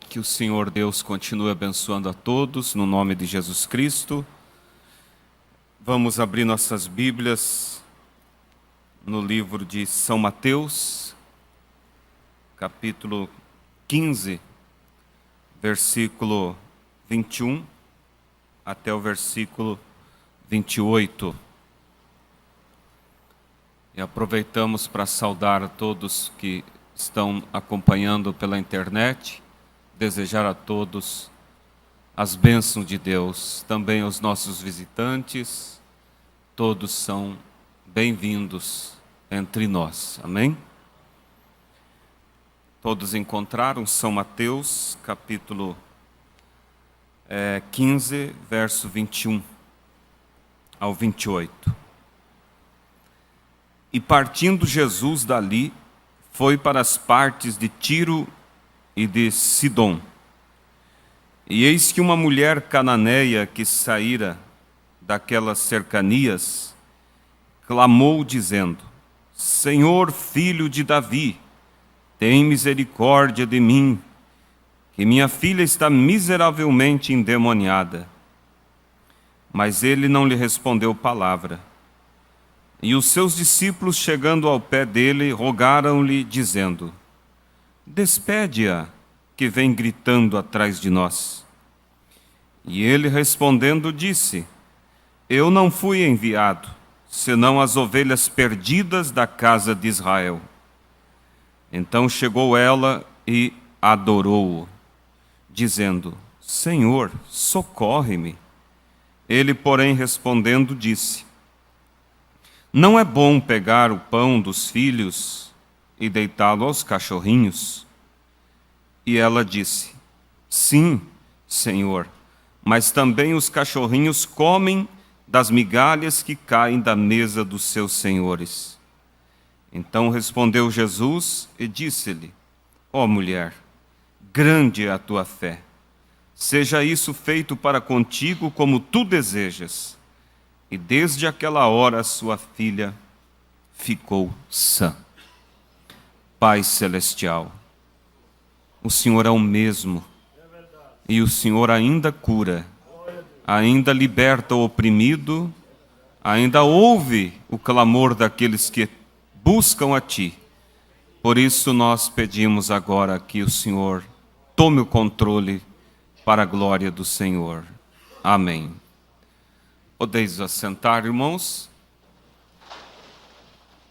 Que o Senhor Deus continue abençoando a todos, no nome de Jesus Cristo. Vamos abrir nossas Bíblias no livro de São Mateus, capítulo 15, versículo 21 até o versículo 28. E aproveitamos para saudar a todos que estão acompanhando pela internet, desejar a todos as bênçãos de Deus, também aos nossos visitantes, todos são bem-vindos entre nós, amém? Todos encontraram São Mateus, capítulo 15, verso 21 ao 28. E partindo Jesus dali, foi para as partes de Tiro e de Sidom. E eis que uma mulher cananeia que saíra daquelas cercanias, clamou dizendo: Senhor, filho de Davi, tem misericórdia de mim, que minha filha está miseravelmente endemoniada. Mas ele não lhe respondeu palavra. E os seus discípulos, chegando ao pé dele, rogaram-lhe, dizendo: Despede-a, que vem gritando atrás de nós. E ele respondendo disse: Eu não fui enviado, senão as ovelhas perdidas da casa de Israel. Então chegou ela e adorou-o, dizendo: Senhor, socorre-me. Ele, porém, respondendo, disse: Não é bom pegar o pão dos filhos e deitá-lo aos cachorrinhos? E ela disse: Sim, Senhor, mas também os cachorrinhos comem das migalhas que caem da mesa dos seus senhores. Então respondeu Jesus e disse-lhe: Ó mulher, grande é a tua fé. Seja isso feito para contigo como tu desejas. E desde aquela hora sua filha ficou sã. Pai celestial, o Senhor é o mesmo, e o Senhor ainda cura, ainda liberta o oprimido, ainda ouve o clamor daqueles que buscam a Ti. Por isso nós pedimos agora que o Senhor tome o controle para a glória do Senhor. Amém. Podeis assentar, irmãos.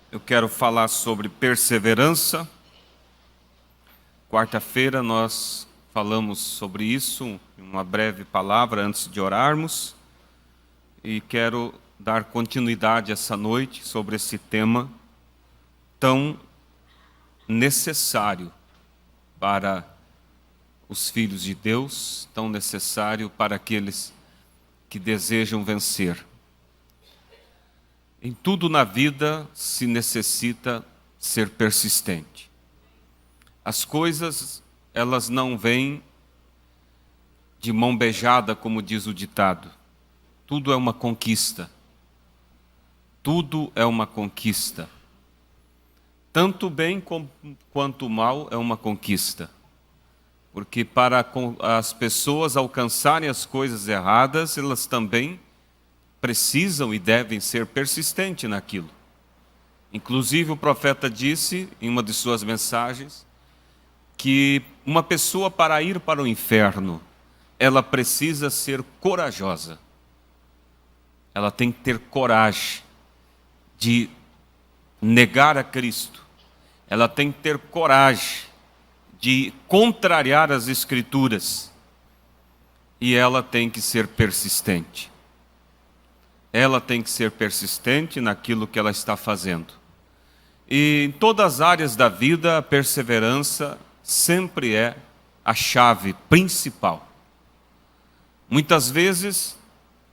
Eu quero falar sobre perseverança. Quarta-feira nós falamos sobre isso, uma breve palavra antes de orarmos. E quero dar continuidade essa noite sobre esse tema tão necessário para os filhos de Deus, tão necessário para aqueles que desejam vencer. Em tudo na vida se necessita ser persistente. As coisas, elas não vêm de mão beijada, como diz o ditado. Tudo é uma conquista. Tudo é uma conquista. Tanto bem quanto o mal é uma conquista. Porque para as pessoas alcançarem as coisas erradas, elas também precisam e devem ser persistentes naquilo. Inclusive o profeta disse, em uma de suas mensagens, que uma pessoa para ir para o inferno, ela precisa ser corajosa. Ela tem que ter coragem de negar a Cristo. Ela tem que ter coragem de contrariar as Escrituras. E ela tem que ser persistente. Ela tem que ser persistente naquilo que ela está fazendo. E em todas as áreas da vida, a perseverança sempre é a chave principal. Muitas vezes,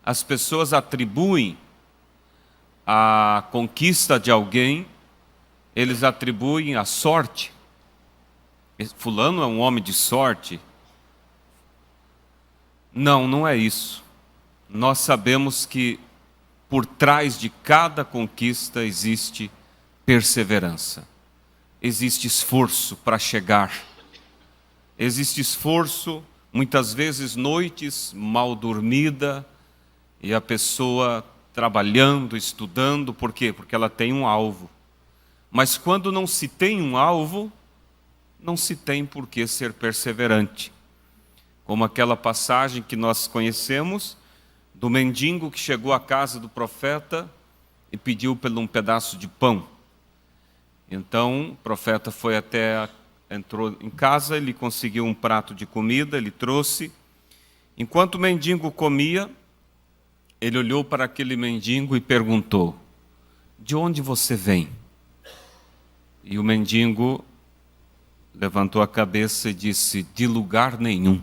as pessoas atribuem a conquista de alguém, eles atribuem a sorte. Fulano é um homem de sorte. Não, não é isso. Nós sabemos que por trás de cada conquista existe perseverança. Existe esforço para chegar. existe esforço, muitas vezes noites mal dormida, e a pessoa trabalhando, estudando, por quê? Porque ela tem um alvo. Mas quando não se tem um alvo, não se tem por que ser perseverante. Como aquela passagem que nós conhecemos, do mendigo que chegou à casa do profeta e pediu por um pedaço de pão. Então o profeta entrou em casa, ele conseguiu um prato de comida, ele trouxe. Enquanto o mendigo comia, ele olhou para aquele mendigo e perguntou: de onde você vem? E o mendigo levantou a cabeça e disse: de lugar nenhum.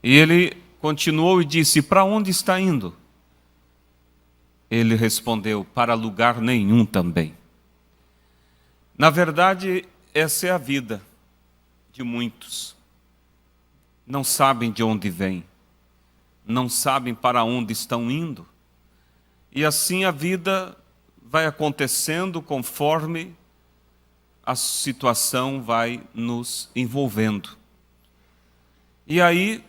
E ele continuou e disse: para onde está indo? Ele respondeu: para lugar nenhum também. Na verdade, essa é a vida de muitos. Não sabem de onde vêm, não sabem para onde estão indo. E assim a vida vai acontecendo conforme a situação vai nos envolvendo. E aí,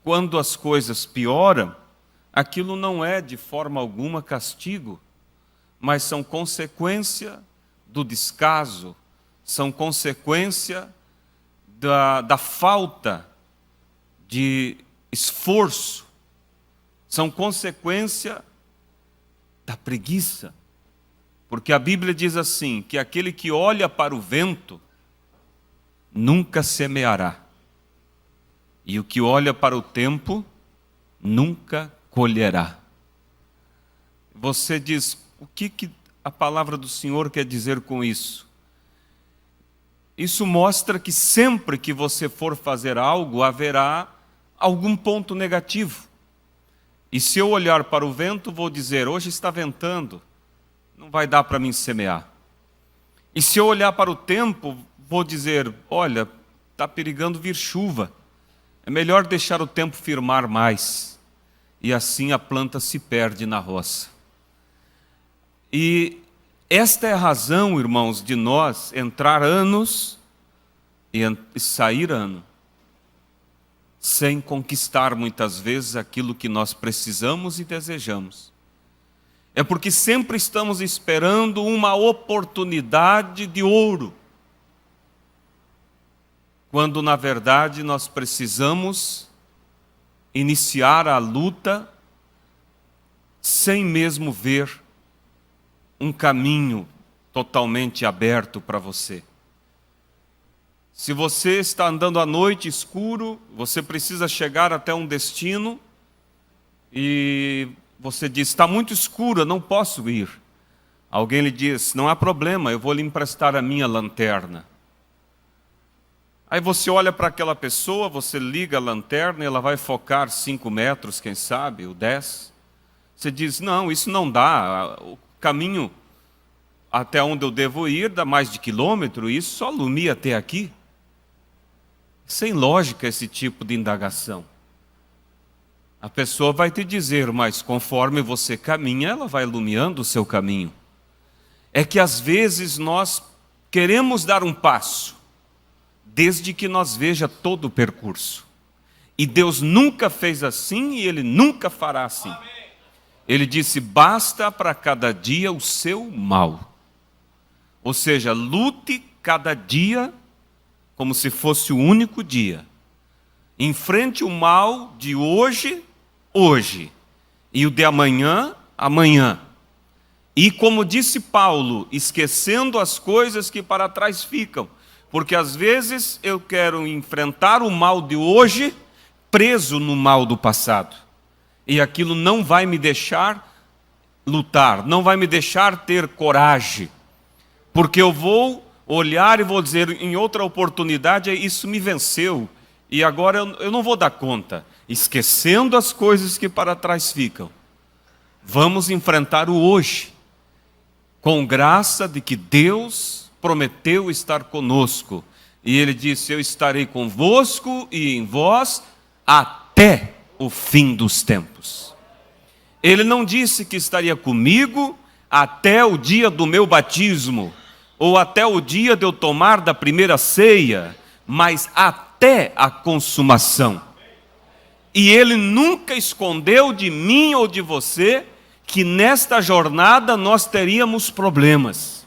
quando as coisas pioram, aquilo não é de forma alguma castigo, mas são consequência do descaso, são consequência da falta de esforço, são consequência da preguiça. Porque a Bíblia diz assim, que aquele que olha para o vento nunca semeará, e o que olha para o tempo nunca colherá. Você diz, o que a palavra do Senhor quer dizer com isso? Isso mostra que sempre que você for fazer algo, haverá algum ponto negativo. E se eu olhar para o vento, vou dizer, hoje está ventando, não vai dar para mim semear. E se eu olhar para o tempo, vou dizer, olha, está perigando vir chuva. É melhor deixar o tempo firmar mais. E assim a planta se perde na roça. E esta é a razão, irmãos, de nós entrar anos e sair ano, sem conquistar muitas vezes aquilo que nós precisamos e desejamos. É porque sempre estamos esperando uma oportunidade de ouro, quando na verdade nós precisamos iniciar a luta sem mesmo ver um caminho totalmente aberto para você. Se você está andando à noite escuro, você precisa chegar até um destino e você diz, está muito escuro, eu não posso ir. Alguém lhe diz, não há problema, eu vou lhe emprestar a minha lanterna. Aí você olha para aquela pessoa, você liga a lanterna e ela vai focar 5 metros, quem sabe, ou 10. Você diz, não, isso não dá, o caminho até onde eu devo ir dá mais de quilômetro, e isso só alumia até aqui. Sem lógica esse tipo de indagação. A pessoa vai te dizer, mas conforme você caminha, ela vai iluminando o seu caminho. É que às vezes nós queremos dar um passo, desde que nós veja todo o percurso. E Deus nunca fez assim e Ele nunca fará assim. Ele disse, basta para cada dia o seu mal. Ou seja, lute cada dia como se fosse o único dia. Enfrente o mal de hoje, hoje. E o de amanhã, amanhã. E como disse Paulo, esquecendo as coisas que para trás ficam. Porque às vezes eu quero enfrentar o mal de hoje preso no mal do passado. E aquilo não vai me deixar lutar, não vai me deixar ter coragem. Porque eu vou olhar e vou dizer, em outra oportunidade, isso me venceu. E agora eu não vou dar conta. Esquecendo as coisas que para trás ficam. Vamos enfrentar o hoje. Com graça de que Deus prometeu estar conosco. E Ele disse, eu estarei convosco e em vós até o fim dos tempos. Ele não disse que estaria comigo até o dia do meu batismo, ou até o dia de eu tomar da primeira ceia, mas até a consumação. E Ele nunca escondeu de mim ou de você que nesta jornada nós teríamos problemas.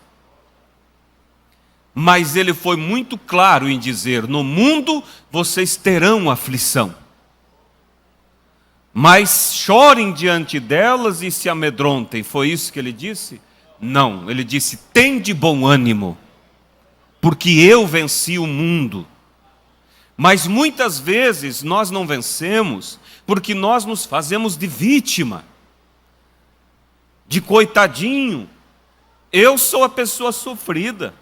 Mas Ele foi muito claro em dizer: no mundo vocês terão aflição, mas chorem diante delas e se amedrontem. Foi isso que Ele disse? Não, Ele disse: tende bom ânimo, porque eu venci o mundo. Mas muitas vezes nós não vencemos porque nós nos fazemos de vítima, de coitadinho. Eu sou a pessoa sofrida.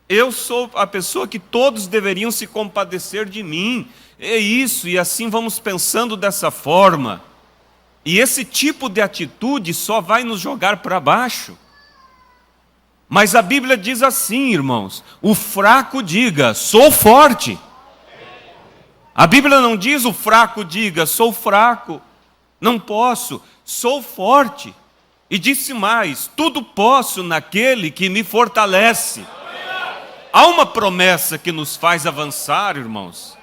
Eu sou a pessoa que todos deveriam se compadecer de mim. É isso, e assim vamos pensando dessa forma. E esse tipo de atitude só vai nos jogar para baixo. Mas a Bíblia diz assim, irmãos: o fraco diga, sou forte. A Bíblia não diz o fraco diga, sou fraco, não posso, sou forte. E disse mais: tudo posso naquele que me fortalece. Há uma promessa que nos faz avançar, irmãos.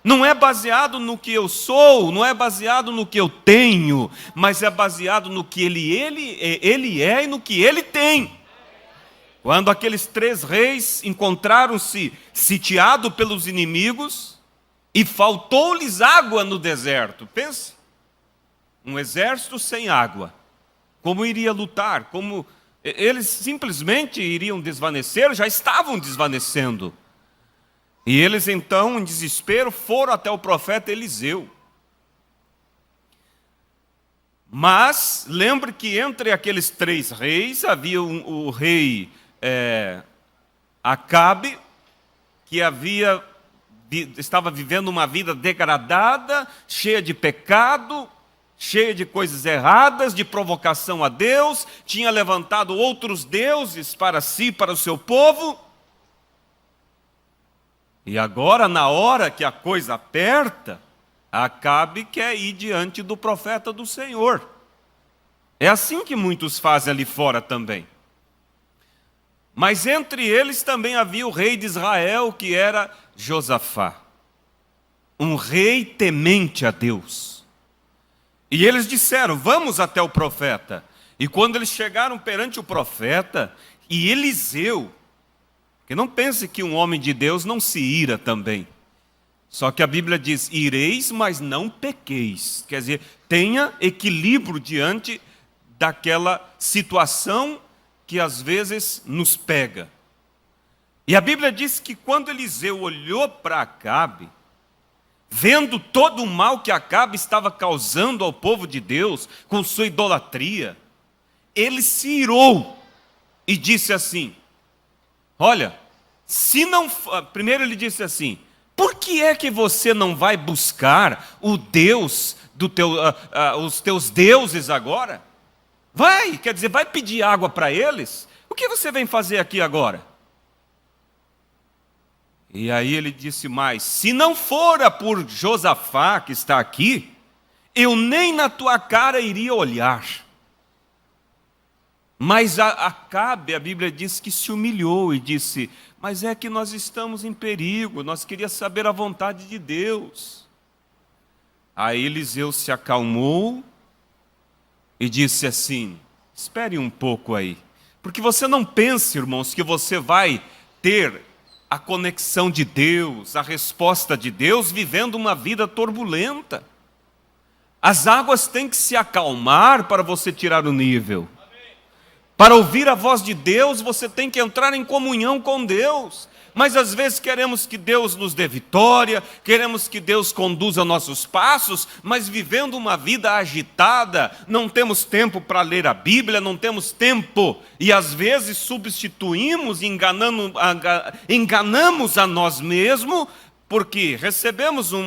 Não é baseado no que eu sou, não é baseado no que eu tenho, mas é baseado no que ele é e no que ele tem. Quando aqueles 3 reis encontraram-se sitiados pelos inimigos e faltou-lhes água no deserto. Pense, um exército sem água, como iria lutar? Como eles simplesmente iriam desvanecer, já estavam desvanecendo. E eles então, em desespero, foram até o profeta Eliseu. Mas, lembre que entre aqueles 3 reis, havia o rei Acabe, que estava vivendo uma vida degradada, cheia de pecado, cheia de coisas erradas, de provocação a Deus, tinha levantado outros deuses para si, para o seu povo. E agora, na hora que a coisa aperta, Acabe quer ir diante do profeta do Senhor. É assim que muitos fazem ali fora também. Mas entre eles também havia o rei de Israel, que era Josafá, um rei temente a Deus. E eles disseram: vamos até o profeta. E quando eles chegaram perante o profeta, e Eliseu, que não pense que um homem de Deus não se ira também. Só que a Bíblia diz: ireis, mas não pequeis. Quer dizer, tenha equilíbrio diante daquela situação que às vezes nos pega. E a Bíblia diz que quando Eliseu olhou para Acabe, vendo todo o mal que Acabe estava causando ao povo de Deus, com sua idolatria, ele se irou e disse assim: olha, se não... Primeiro ele disse assim: por que é que você não vai buscar o Deus os teus deuses agora? Vai, quer dizer, vai pedir água para eles? O que você vem fazer aqui agora? E aí ele disse mais: se não fora por Josafá que está aqui, eu nem na tua cara iria olhar. Mas Acabe, a Bíblia diz que se humilhou e disse: mas é que nós estamos em perigo, nós queríamos saber a vontade de Deus. Aí Eliseu se acalmou e disse assim: espere um pouco aí, porque você não pense, irmãos, que você vai ter a conexão de Deus, a resposta de Deus, vivendo uma vida turbulenta. As águas têm que se acalmar para você tirar o nível. Para ouvir a voz de Deus, você tem que entrar em comunhão com Deus. Mas às vezes queremos que Deus nos dê vitória, queremos que Deus conduza nossos passos, mas vivendo uma vida agitada, não temos tempo para ler a Bíblia, não temos tempo. E às vezes substituímos, enganamos a nós mesmos, porque recebemos um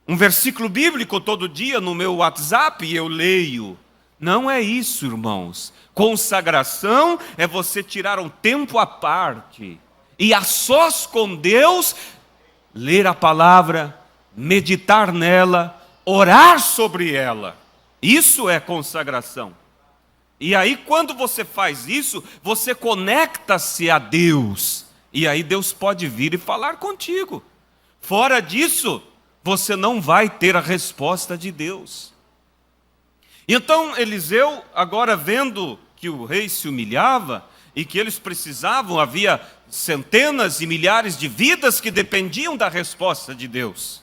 versículo bíblico todo dia no meu WhatsApp e eu leio. Não é isso, irmãos. Consagração é você tirar um tempo à parte e a sós com Deus, ler a palavra, meditar nela, orar sobre ela. Isso é consagração. E aí, quando você faz isso, você conecta-se a Deus. E aí Deus pode vir e falar contigo. Fora disso, você não vai ter a resposta de Deus. Então Eliseu, agora vendo que o rei se humilhava e que eles precisavam, havia centenas e milhares de vidas que dependiam da resposta de Deus.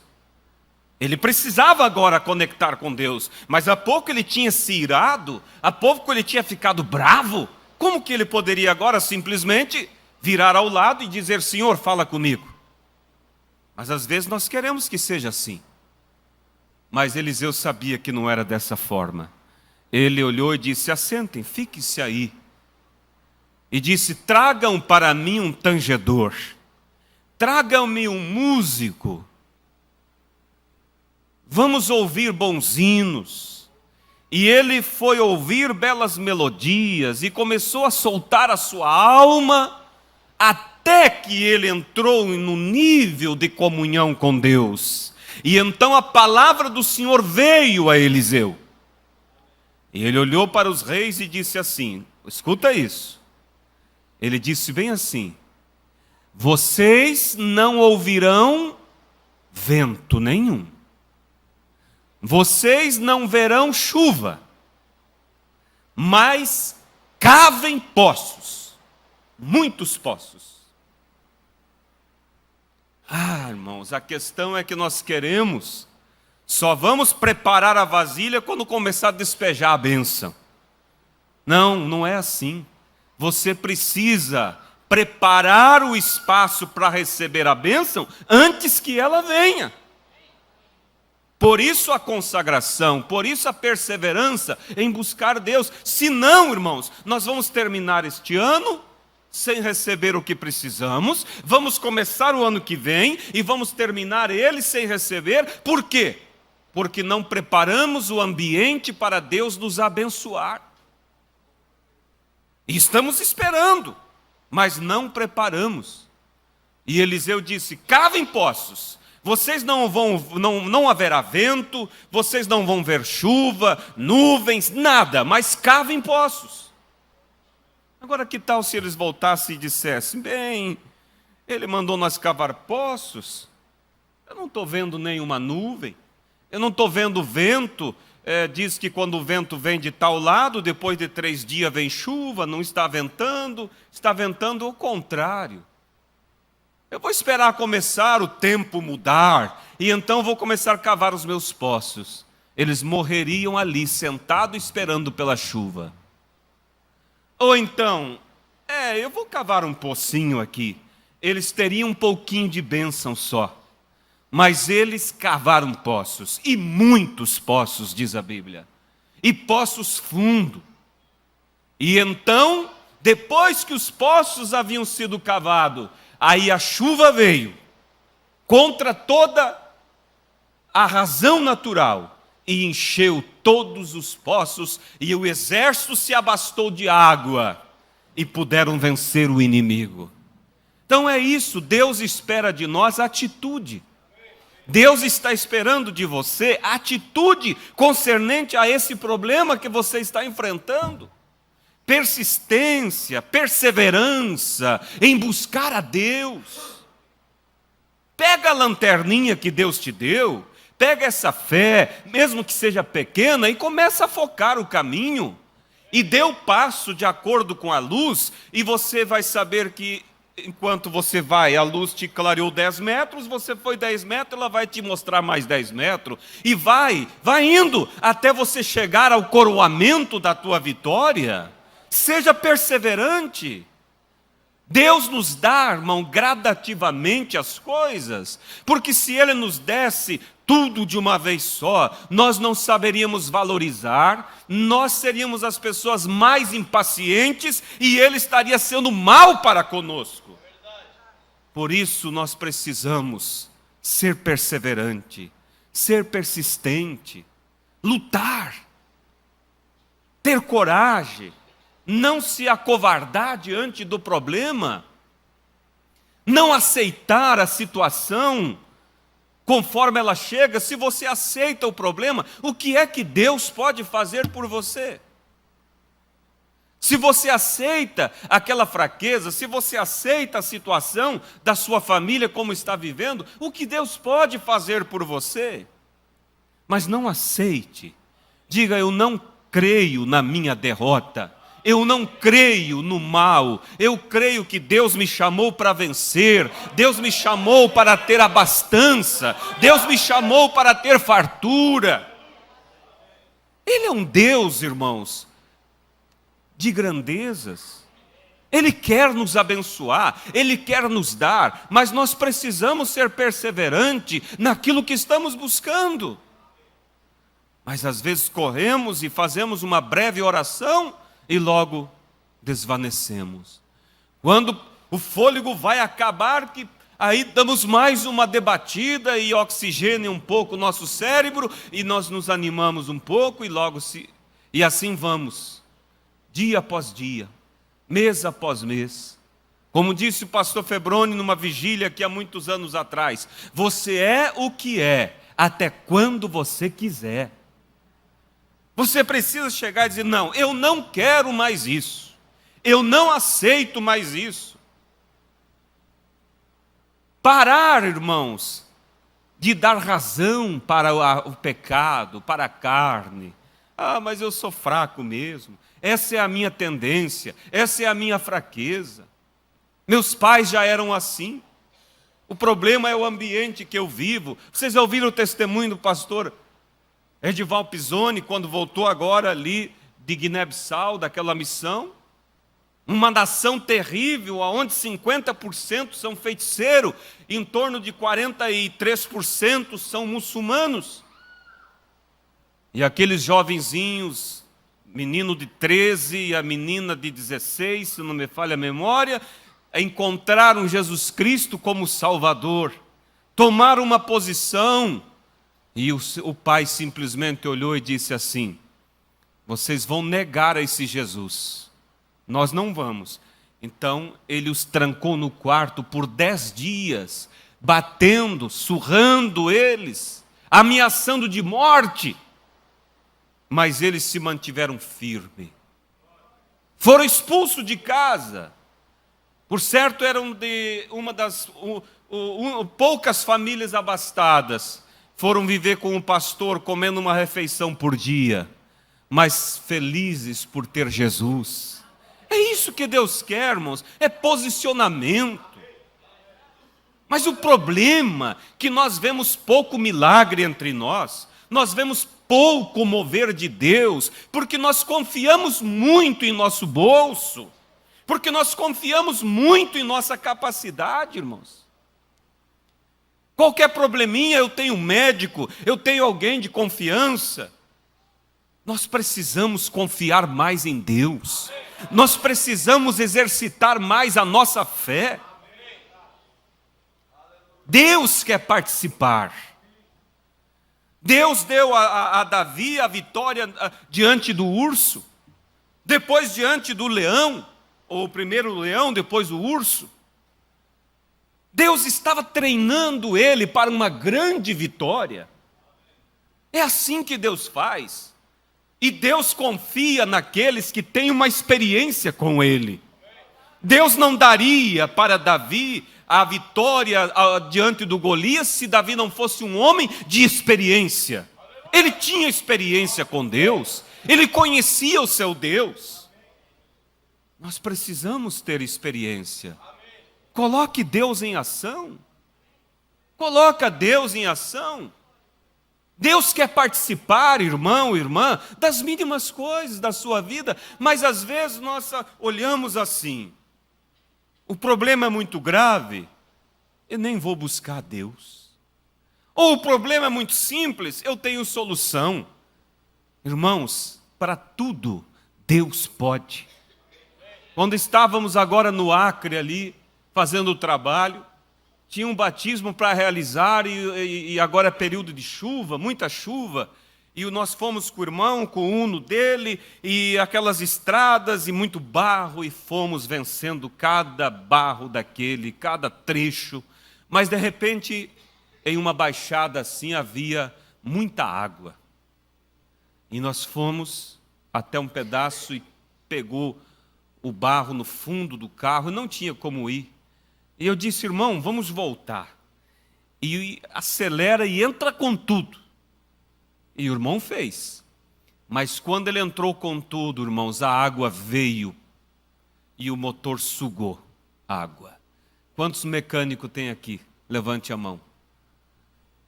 Ele precisava agora conectar com Deus, mas há pouco ele tinha se irado, há pouco ele tinha ficado bravo. Como que ele poderia agora simplesmente virar ao lado e dizer: Senhor, fala comigo? Mas às vezes nós queremos que seja assim. Mas Eliseu sabia que não era dessa forma. Ele olhou e disse: assentem, fiquem-se aí. E disse: tragam para mim um tangedor, tragam-me um músico, vamos ouvir bons hinos. E ele foi ouvir belas melodias e começou a soltar a sua alma, até que ele entrou no nível de comunhão com Deus. E então a palavra do Senhor veio a Eliseu. E ele olhou para os reis e disse assim: escuta isso. Ele disse bem assim: vocês não ouvirão vento nenhum, vocês não verão chuva, mas cavem poços, muitos poços. Irmãos, a questão é que nós só vamos preparar a vasilha quando começar a despejar a bênção. Não, não é assim. Você precisa preparar o espaço para receber a bênção antes que ela venha. Por isso a consagração, por isso a perseverança em buscar Deus. Senão, irmãos, nós vamos terminar este ano sem receber o que precisamos, vamos começar o ano que vem e vamos terminar ele sem receber. Por quê? Porque não preparamos o ambiente para Deus nos abençoar. E estamos esperando, mas não preparamos. E Eliseu disse: cavem poços. Vocês não haverá vento, vocês não vão ver chuva, nuvens, nada, mas cavem poços. Agora, que tal se eles voltassem e dissessem: bem, ele mandou nós cavar poços, eu não estou vendo nenhuma nuvem, eu não estou vendo vento. Diz que quando o vento vem de tal lado, depois de 3 dias vem chuva, não está ventando o contrário. Eu vou esperar começar o tempo mudar, e então vou começar a cavar os meus poços. Eles morreriam ali, sentados, esperando pela chuva. Ou então, eu vou cavar um pocinho aqui. Eles teriam um pouquinho de bênção só. Mas eles cavaram poços, e muitos poços, diz a Bíblia, e poços fundos. E então, depois que os poços haviam sido cavados, aí a chuva veio, contra toda a razão natural, e encheu todos os poços, e o exército se abastou de água, e puderam vencer o inimigo. Então é isso, Deus espera de nós atitude. Deus está esperando de você atitude concernente a esse problema que você está enfrentando. Persistência, perseverança em buscar a Deus. Pega a lanterninha que Deus te deu, pega essa fé, mesmo que seja pequena, e começa a focar o caminho. E dê o passo de acordo com a luz, e você vai saber que enquanto você vai, a luz te clareou 10 metros, você foi 10 metros, ela vai te mostrar mais 10 metros, e vai indo, até você chegar ao coroamento da tua vitória. Seja perseverante. Deus nos dá, irmão, gradativamente as coisas, porque se Ele nos desse tudo de uma vez só, nós não saberíamos valorizar, nós seríamos as pessoas mais impacientes e Ele estaria sendo mal para conosco. Por isso nós precisamos ser perseverante, ser persistente, lutar, ter coragem, não se acovardar diante do problema, não aceitar a situação conforme ela chega. Se você aceita o problema, o que é que Deus pode fazer por você? Se você aceita aquela fraqueza, se você aceita a situação da sua família como está vivendo, o que Deus pode fazer por você? Mas não aceite. Diga: eu não creio na minha derrota. Eu não creio no mal. Eu creio que Deus me chamou para vencer. Deus me chamou para ter abastança. Deus me chamou para ter fartura. Ele é um Deus, irmãos, de grandezas. Ele quer nos abençoar, Ele quer nos dar, mas nós precisamos ser perseverantes naquilo que estamos buscando. Mas às vezes corremos e fazemos uma breve oração e logo desvanecemos. Quando o fôlego vai acabar, que aí damos mais uma debatida e oxigênio um pouco o nosso cérebro e nós nos animamos um pouco e assim vamos. Dia após dia, mês após mês. Como disse o pastor Febroni numa vigília aqui há muitos anos atrás: você é o que é, até quando você quiser. Você precisa chegar e dizer: não, eu não quero mais isso. Eu não aceito mais isso. Parar, irmãos, de dar razão para o pecado, para a carne. Ah, mas eu sou fraco mesmo. Essa é a minha tendência, essa é a minha fraqueza. Meus pais já eram assim. O problema é o ambiente que eu vivo. Vocês já ouviram o testemunho do pastor Edival Pisoni, quando voltou agora ali de Guiné-Bissau, daquela missão? Uma nação terrível, onde 50% são feiticeiros, em torno de 43% são muçulmanos. E aqueles jovenzinhos, menino de 13 e a menina de 16, se não me falha a memória, encontraram Jesus Cristo como Salvador, tomaram uma posição, e o pai simplesmente olhou e disse assim: vocês vão negar a esse Jesus, nós não vamos. Então ele os trancou no quarto por 10 dias, batendo, surrando eles, ameaçando de morte. Mas eles se mantiveram firmes. Foram expulsos de casa. Por certo, eram de uma das poucas famílias abastadas. Foram viver com um pastor, comendo uma refeição por dia, mas felizes por ter Jesus. É isso que Deus quer, irmãos, é posicionamento. Mas o problema é que nós vemos pouco milagre entre nós vemos pouco mover de Deus, porque nós confiamos muito em nosso bolso, porque nós confiamos muito em nossa capacidade, irmãos. Qualquer probleminha, eu tenho um médico, eu tenho alguém de confiança. Nós precisamos confiar mais em Deus, nós precisamos exercitar mais a nossa fé. Deus quer participar. Deus deu a Davi a vitória diante do urso, depois diante do leão, ou primeiro o leão, depois o urso. Deus estava treinando ele para uma grande vitória. É assim que Deus faz. E Deus confia naqueles que têm uma experiência com Ele. Deus não daria para Davi a vitória diante do Golias se Davi não fosse um homem de experiência. Ele tinha experiência com Deus, ele conhecia o seu Deus. Nós precisamos ter experiência. Coloque Deus em ação. Coloca Deus em ação. Deus quer participar, irmão, irmã, das mínimas coisas da sua vida, mas às vezes nós olhamos assim: o problema é muito grave, eu nem vou buscar Deus. Ou o problema é muito simples, eu tenho solução. Irmãos, para tudo Deus pode. Quando estávamos agora no Acre ali, fazendo o trabalho, tinha um batismo para realizar e agora é período de chuva, muita chuva. E nós fomos com o irmão, com o uno dele, e aquelas estradas e muito barro, e fomos vencendo cada barro daquele, cada trecho. Mas de repente, em uma baixada assim, havia muita água. E nós fomos até um pedaço e pegou o barro no fundo do carro, não tinha como ir. E eu disse: irmão, vamos voltar. E acelera e entra com tudo. E o irmão fez. Mas quando ele entrou com tudo, irmãos, a água veio e o motor sugou a água. Quantos mecânicos tem aqui? Levante a mão.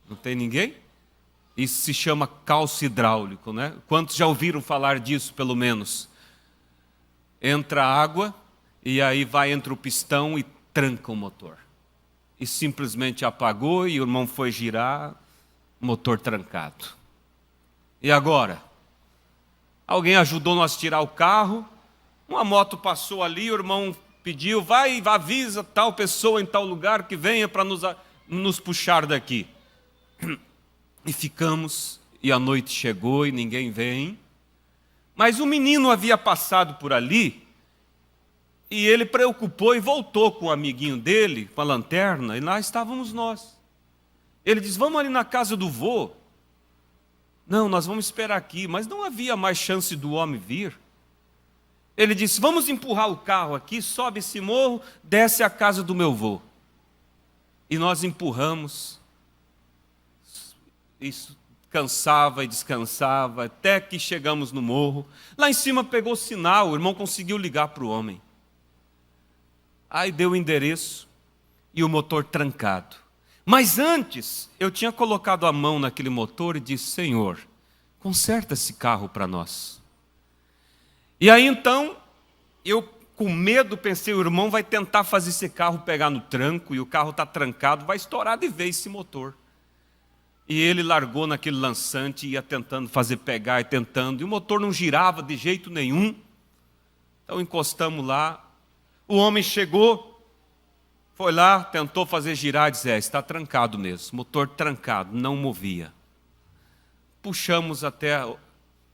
Não tem ninguém? Isso se chama calço hidráulico, né? Quantos já ouviram falar disso, pelo menos? Entra água e aí vai entre o pistão e tranca o motor. E simplesmente apagou e o irmão foi girar, motor trancado. E agora? Alguém ajudou nós a tirar o carro, uma moto passou ali, o irmão pediu: vai, avisa tal pessoa em tal lugar que venha para nos puxar daqui. E ficamos, e a noite chegou e ninguém vem. Mas um menino havia passado por ali, e ele preocupou e voltou com o amiguinho dele, com a lanterna, e lá estávamos nós. Ele diz: vamos ali na casa do vô. Não, nós vamos esperar aqui, mas não havia mais chance do homem vir. Ele disse: vamos empurrar o carro aqui, sobe esse morro, desce a casa do meu vô. E nós empurramos. Isso cansava e descansava, até que chegamos no morro. Lá em cima pegou sinal, o irmão conseguiu ligar para o homem. Aí deu o endereço e o motor trancado. Mas antes, eu tinha colocado a mão naquele motor e disse: Senhor, conserta esse carro para nós. E aí então, eu com medo pensei: o irmão vai tentar fazer esse carro pegar no tranco, e o carro está trancado, vai estourar de vez esse motor. E ele largou naquele lançante, ia tentando fazer pegar e tentando, e o motor não girava de jeito nenhum. Então encostamos lá, o homem chegou, foi lá, tentou fazer girar e disse: está trancado mesmo, motor trancado, não movia. Puxamos até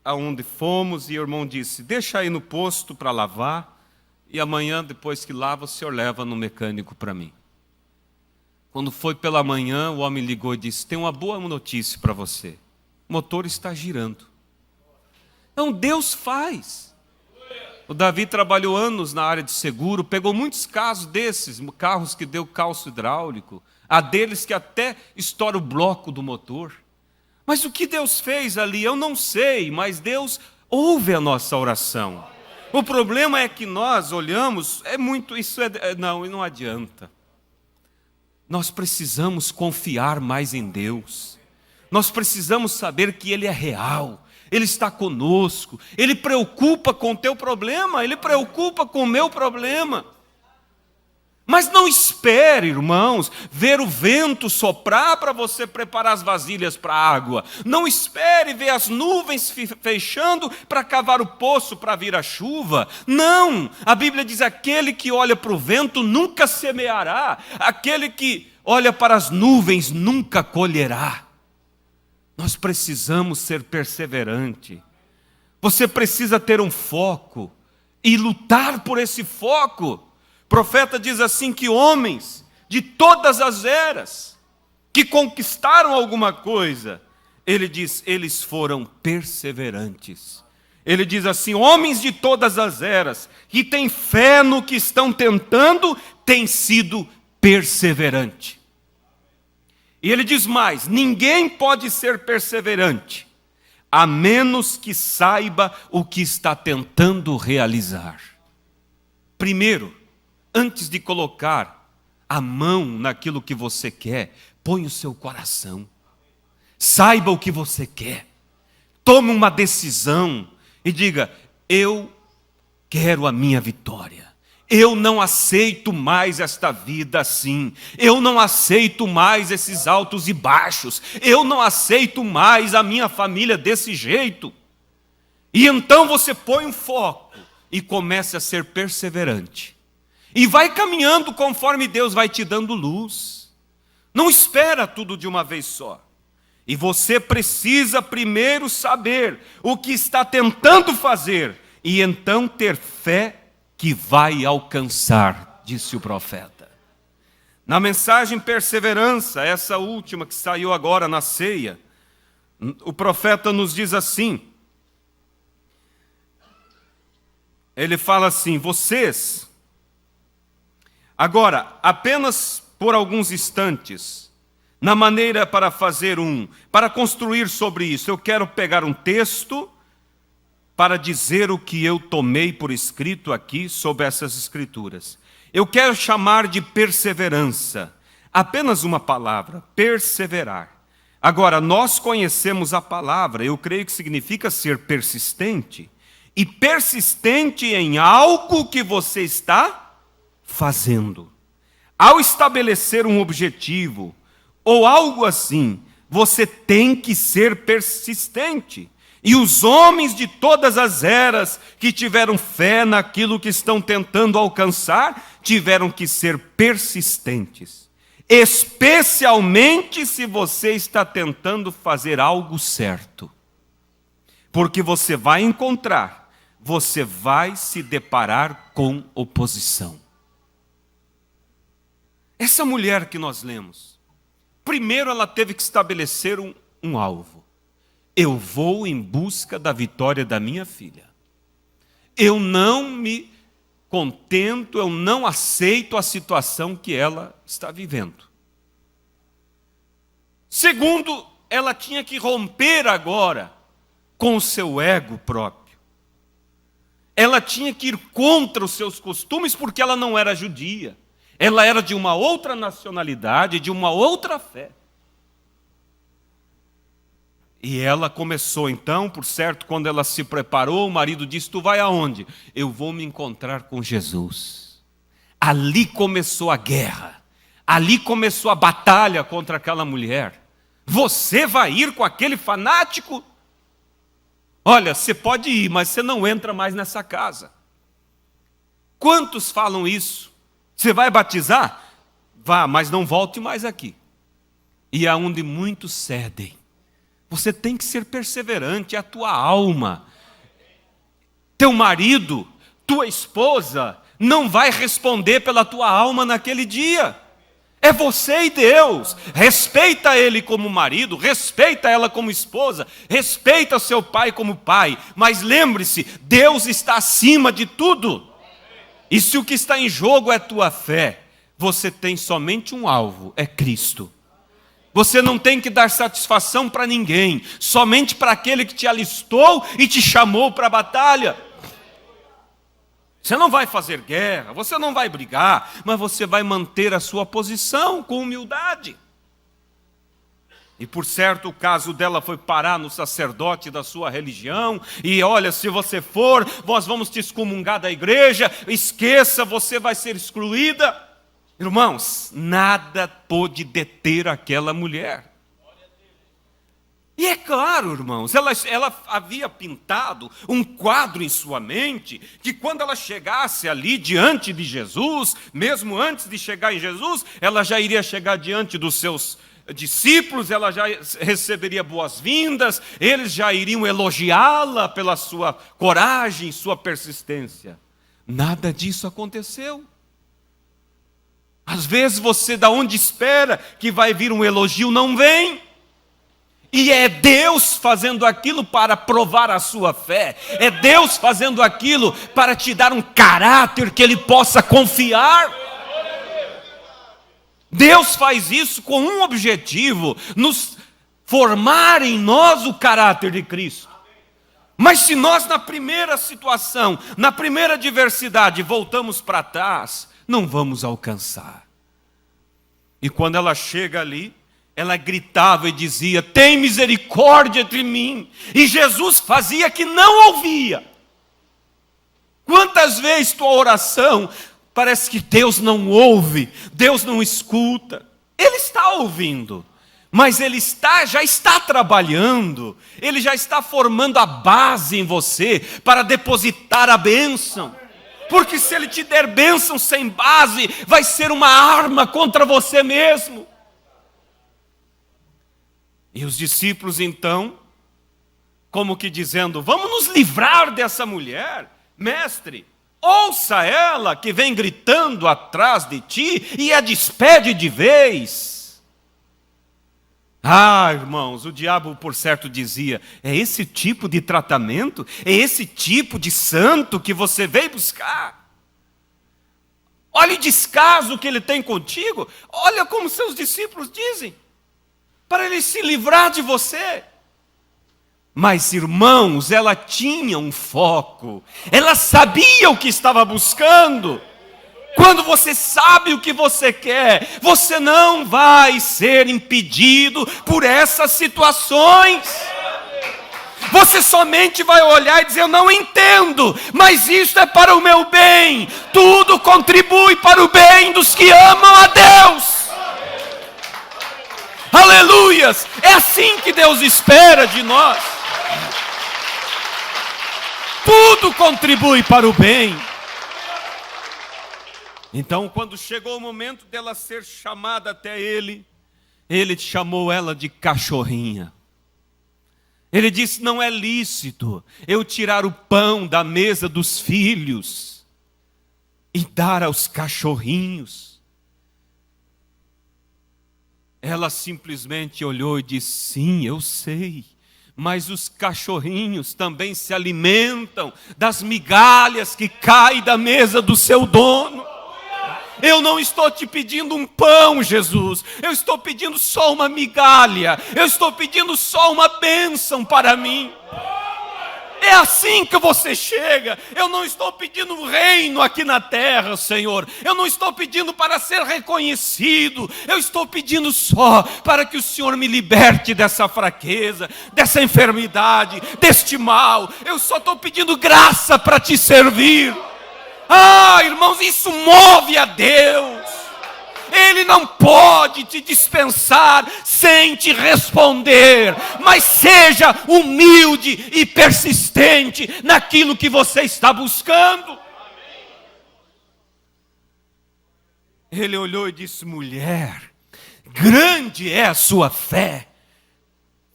aonde fomos e o irmão disse: deixa aí no posto para lavar, e amanhã, depois que lava, o senhor leva no mecânico para mim. Quando foi pela manhã, o homem ligou e disse: tem uma boa notícia para você, o motor está girando. Então Deus faz. O Davi trabalhou anos na área de seguro, pegou muitos casos desses, carros que deu calço hidráulico, há deles que até estoura o bloco do motor. Mas o que Deus fez ali, eu não sei, mas Deus ouve a nossa oração. O problema é que nós olhamos, não adianta. Nós precisamos confiar mais em Deus. Nós precisamos saber que Ele é real. Ele está conosco, Ele preocupa com o teu problema, Ele preocupa com o meu problema. Mas não espere, irmãos, ver o vento soprar para você preparar as vasilhas para a água. Não espere ver as nuvens fechando para cavar o poço para vir a chuva. Não, a Bíblia diz: aquele que olha para o vento nunca semeará, aquele que olha para as nuvens nunca colherá. Nós precisamos ser perseverantes. Você precisa ter um foco e lutar por esse foco. O profeta diz assim que homens de todas as eras que conquistaram alguma coisa, ele diz, eles foram perseverantes. Ele diz assim: homens de todas as eras que têm fé no que estão tentando, têm sido perseverantes. E ele diz mais: ninguém pode ser perseverante, a menos que saiba o que está tentando realizar. Primeiro, antes de colocar a mão naquilo que você quer, põe o seu coração. Saiba o que você quer. Tome uma decisão e diga: eu quero a minha vitória. Eu não aceito mais esta vida assim. Eu não aceito mais esses altos e baixos. Eu não aceito mais a minha família desse jeito. E então você põe um foco e começa a ser perseverante. E vai caminhando conforme Deus vai te dando luz. Não espera tudo de uma vez só. E você precisa primeiro saber o que está tentando fazer e então ter fé que vai alcançar, disse o profeta. Na mensagem Perseverança, essa última que saiu agora na ceia, o profeta nos diz assim: ele fala assim: vocês, agora, apenas por alguns instantes, na maneira para construir sobre isso, eu quero pegar um texto para dizer o que eu tomei por escrito aqui sobre essas escrituras. Eu quero chamar de perseverança, apenas uma palavra, perseverar. Agora, nós conhecemos a palavra, eu creio que significa ser persistente, e persistente em algo que você está fazendo. Ao estabelecer um objetivo, ou algo assim, você tem que ser persistente. E os homens de todas as eras que tiveram fé naquilo que estão tentando alcançar, tiveram que ser persistentes. Especialmente se você está tentando fazer algo certo. Porque você vai encontrar, você vai se deparar com oposição. Essa mulher que nós lemos, primeiro ela teve que estabelecer um alvo. Eu vou em busca da vitória da minha filha. Eu não me contento, eu não aceito a situação que ela está vivendo. Segundo, ela tinha que romper agora com o seu ego próprio. Ela tinha que ir contra os seus costumes porque ela não era judia. Ela era de uma outra nacionalidade, de uma outra fé. E ela começou então, por certo, quando ela se preparou, o marido disse: tu vai aonde? Eu vou me encontrar com Jesus. Ali começou a guerra. Ali começou a batalha contra aquela mulher. Você vai ir com aquele fanático? Olha, você pode ir, mas você não entra mais nessa casa. Quantos falam isso? Você vai batizar? Vá, mas não volte mais aqui. E aonde muitos cedem. Você tem que ser perseverante, é a tua alma. Teu marido, tua esposa, não vai responder pela tua alma naquele dia. É você e Deus. Respeita ele como marido, respeita ela como esposa, respeita seu pai como pai. Mas lembre-se, Deus está acima de tudo. E se o que está em jogo é tua fé, você tem somente um alvo, é Cristo. Você não tem que dar satisfação para ninguém, somente para aquele que te alistou e te chamou para a batalha. Você não vai fazer guerra, você não vai brigar, mas você vai manter a sua posição com humildade. E por certo o caso dela foi parar no sacerdote da sua religião, e olha, se você for, nós vamos te excomungar da igreja, esqueça, você vai ser excluída. Irmãos, nada pôde deter aquela mulher. E é claro, irmãos, ela havia pintado um quadro em sua mente, que quando ela chegasse ali diante de Jesus, mesmo antes de chegar em Jesus, ela já iria chegar diante dos seus discípulos, ela já receberia boas-vindas, eles já iriam elogiá-la pela sua coragem, sua persistência. Nada disso aconteceu. Às vezes você, da onde espera que vai vir um elogio, não vem. E é Deus fazendo aquilo para provar a sua fé. É Deus fazendo aquilo para te dar um caráter que Ele possa confiar. Deus faz isso com um objetivo: nos formar em nós o caráter de Cristo. Mas se nós na primeira situação, na primeira adversidade, voltamos para trás, não vamos alcançar. E quando ela chega ali, ela gritava e dizia: tem misericórdia de mim. E Jesus fazia que não ouvia. Quantas vezes tua oração parece que Deus não ouve, Deus não escuta? Ele está ouvindo, mas Ele já está trabalhando, Ele já está formando a base em você para depositar a bênção. Porque se Ele te der bênção sem base, vai ser uma arma contra você mesmo. E os discípulos então, como que dizendo: vamos nos livrar dessa mulher, mestre, ouça ela que vem gritando atrás de ti e a despede de vez. Ah, irmãos, o diabo, por certo, dizia: é esse tipo de tratamento, é esse tipo de santo que você veio buscar? Olha o descaso que ele tem contigo. Olha como seus discípulos dizem, para ele se livrar de você. Mas, irmãos, ela tinha um foco, ela sabia o que estava buscando. Quando você sabe o que você quer, você não vai ser impedido por essas situações. Você somente vai olhar e dizer: eu não entendo, mas isso é para o meu bem. Tudo contribui para o bem dos que amam a Deus. Aleluias! É assim que Deus espera de nós. Tudo contribui para o bem. Então, quando chegou o momento dela ser chamada até ele, ele chamou ela de cachorrinha. Ele disse: não é lícito eu tirar o pão da mesa dos filhos e dar aos cachorrinhos. Ela simplesmente olhou e disse: sim, eu sei, mas os cachorrinhos também se alimentam das migalhas que caem da mesa do seu dono. Eu não estou te pedindo um pão, Jesus. Eu estou pedindo só uma migalha. Eu estou pedindo só uma bênção para mim. É assim que você chega. Eu não estou pedindo um reino aqui na terra, Senhor. Eu não estou pedindo para ser reconhecido. Eu estou pedindo só para que o Senhor me liberte dessa fraqueza, dessa enfermidade, deste mal. Eu só estou pedindo graça para te servir. Ah, irmãos, isso move a Deus. Ele não pode te dispensar sem te responder. Mas seja humilde e persistente naquilo que você está buscando. Ele olhou e disse: mulher, grande é a sua fé.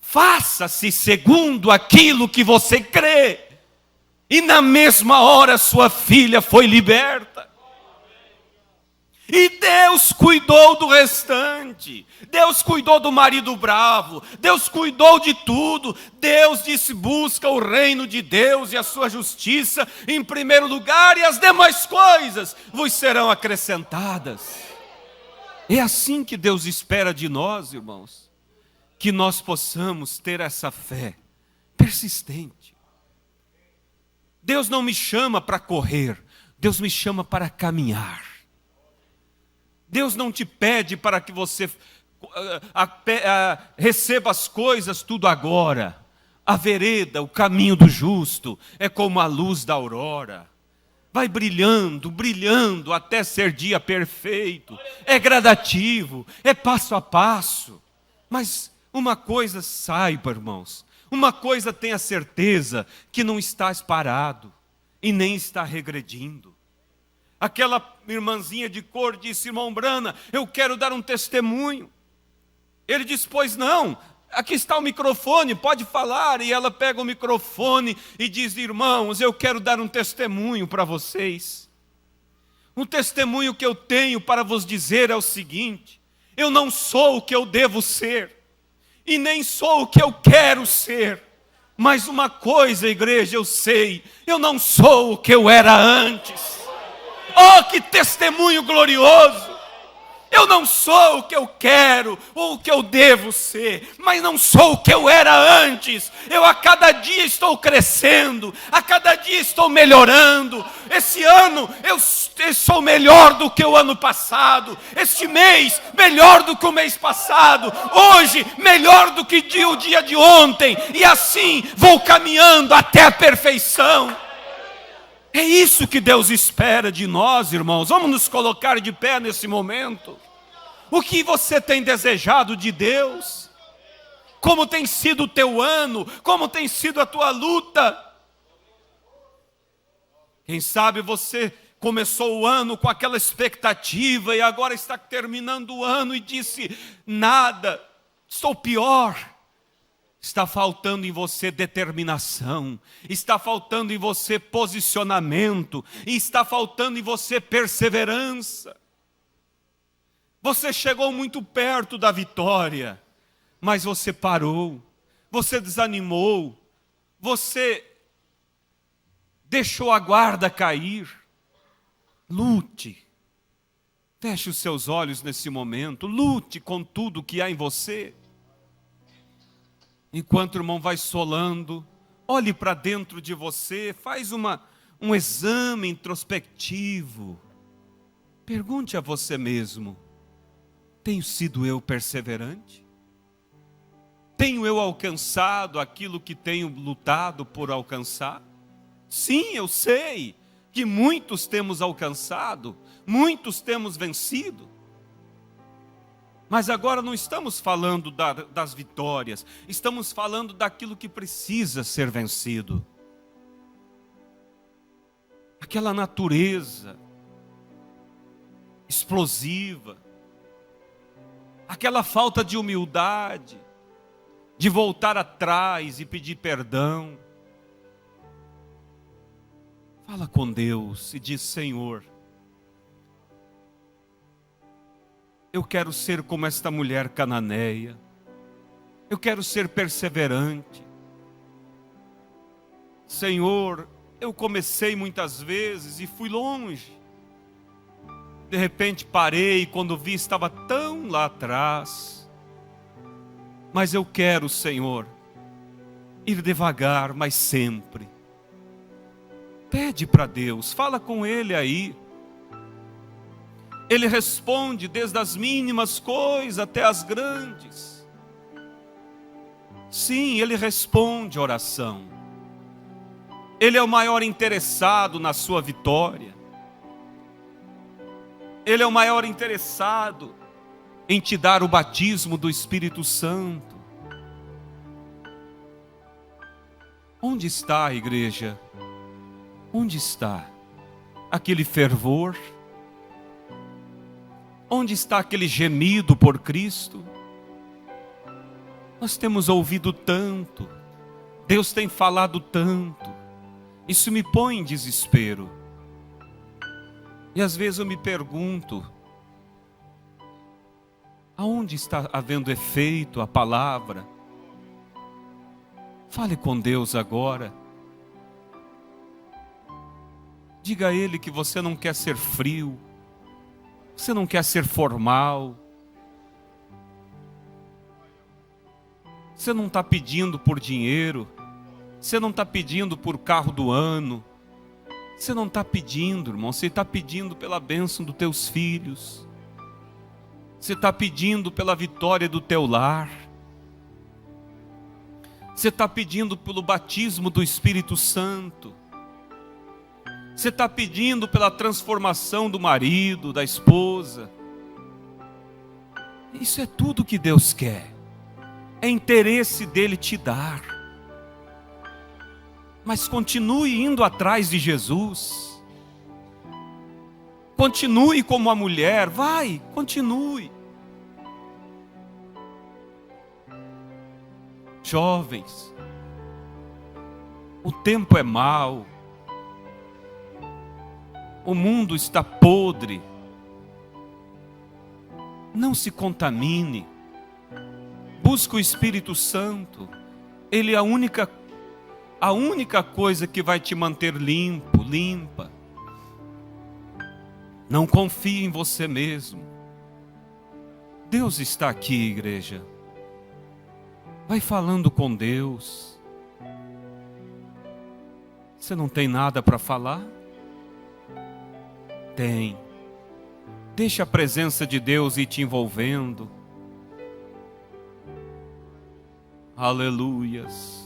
Faça-se segundo aquilo que você crê. E na mesma hora sua filha foi liberta. E Deus cuidou do restante. Deus cuidou do marido bravo. Deus cuidou de tudo. Deus disse: busca o reino de Deus e a sua justiça em primeiro lugar, e as demais coisas vos serão acrescentadas. É assim que Deus espera de nós, irmãos, que nós possamos ter essa fé persistente. Deus não me chama para correr, Deus me chama para caminhar. Deus não te pede para que você receba as coisas tudo agora. A vereda, o caminho do justo, é como a luz da aurora. Vai brilhando, brilhando até ser dia perfeito. É gradativo, é passo a passo. Mas uma coisa saiba, irmãos. Uma coisa tenha certeza, que não estás parado e nem está regredindo. Aquela irmãzinha de cor disse: irmão Brana, eu quero dar um testemunho. Ele disse: pois não, aqui está o microfone, pode falar. E ela pega o microfone e diz: irmãos, eu quero dar um testemunho para vocês. Um testemunho que eu tenho para vos dizer é o seguinte: eu não sou o que eu devo ser. E nem sou o que eu quero ser. Mas uma coisa, igreja, eu sei: eu não sou o que eu era antes. Oh, que testemunho glorioso! Eu não sou o que eu quero ou o que eu devo ser, mas não sou o que eu era antes. Eu a cada dia estou crescendo, a cada dia estou melhorando. Esse ano eu sou melhor do que o ano passado. Este mês, melhor do que o mês passado. Hoje, melhor do que o dia de ontem. E assim vou caminhando até a perfeição. É isso que Deus espera de nós, irmãos. Vamos nos colocar de pé nesse momento. O que você tem desejado de Deus? Como tem sido o teu ano? Como tem sido a tua luta? Quem sabe você começou o ano com aquela expectativa e agora está terminando o ano e disse: nada, estou pior. Está faltando em você determinação, está faltando em você posicionamento, e está faltando em você perseverança. Você chegou muito perto da vitória, mas você parou, você desanimou, você deixou a guarda cair. Lute. Feche os seus olhos nesse momento, lute com tudo que há em você. Enquanto o irmão vai solando, olhe para dentro de você, faz um exame introspectivo. Pergunte a você mesmo: tenho sido eu perseverante? Tenho eu alcançado aquilo que tenho lutado por alcançar? Sim, eu sei que muitos temos alcançado, muitos temos vencido. Mas agora não estamos falando das vitórias, estamos falando daquilo que precisa ser vencido. Aquela natureza explosiva, aquela falta de humildade, de voltar atrás e pedir perdão. Fala com Deus e diz: Senhor, eu quero ser como esta mulher cananeia, eu quero ser perseverante. Senhor, eu comecei muitas vezes e fui longe. De repente parei, quando vi estava tão lá atrás. Mas eu quero, Senhor, ir devagar, mas sempre. Pede para Deus, fala com Ele aí. Ele responde desde as mínimas coisas até as grandes. Sim, Ele responde a oração. Ele é o maior interessado na sua vitória. Ele é o maior interessado em te dar o batismo do Espírito Santo. Onde está a igreja? Onde está aquele fervor? Onde está aquele gemido por Cristo? Nós temos ouvido tanto, Deus tem falado tanto, isso me põe em desespero. E às vezes eu me pergunto, aonde está havendo efeito a palavra? Fale com Deus agora. Diga a Ele que você não quer ser frio, você não quer ser formal. Você não está pedindo por dinheiro, você não está pedindo por carro do ano, você não está pedindo, irmão, você está pedindo pela bênção dos teus filhos, você está pedindo pela vitória do teu lar, você está pedindo pelo batismo do Espírito Santo, você está pedindo pela transformação do marido, da esposa. Isso é tudo que Deus quer. É interesse dele te dar. Mas continue indo atrás de Jesus. Continue como a mulher. Vai, continue. Jovens, o tempo é mau. O mundo está podre. Não se contamine. Busque o Espírito Santo. Ele é a única coisa que vai te manter limpo, limpa. Não confie em você mesmo. Deus está aqui, igreja. Vai falando com Deus. Você não tem nada para falar? Tem. Deixa a presença de Deus ir te envolvendo. Aleluias.